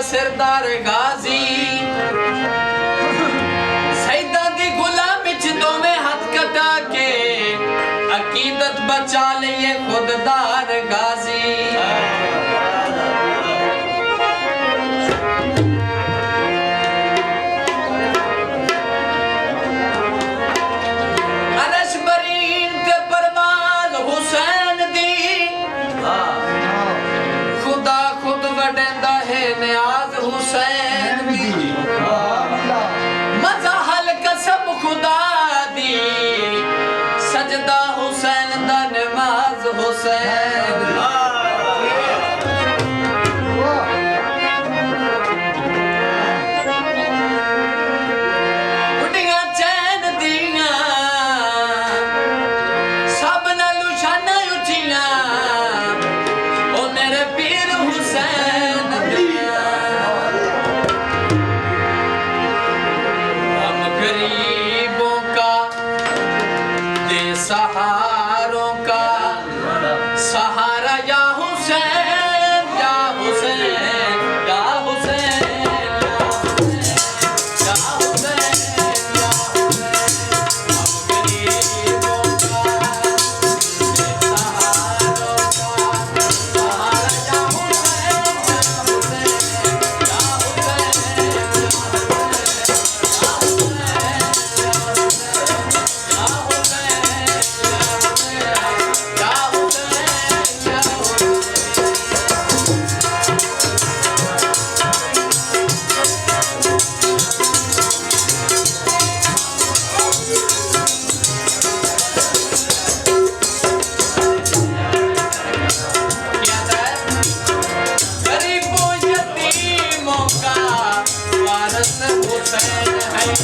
सरदार गाजी सैदा दी गुलाम च दोवें हाथ कटा के अकीदत बचा लिए खुददार गाजी अरश बरीन ते परवाज हुसैन दी खुदा खुद वडेंदा है न्याज हुसैन दी मज़हल कसम खुदा दी सजदा हुसैन दा नमाज हुसैन उड़ियां चैन दियां सब नालू शाना उचियां ओ मेरे पीर हुसैन गरीबों का दे सहारों का सहारा या हुसैन या हुसैन या हुसैन या हुसैन या हुसैन हम गरीबों का दे सहारों का सहारा या हुसैन या हुसैन है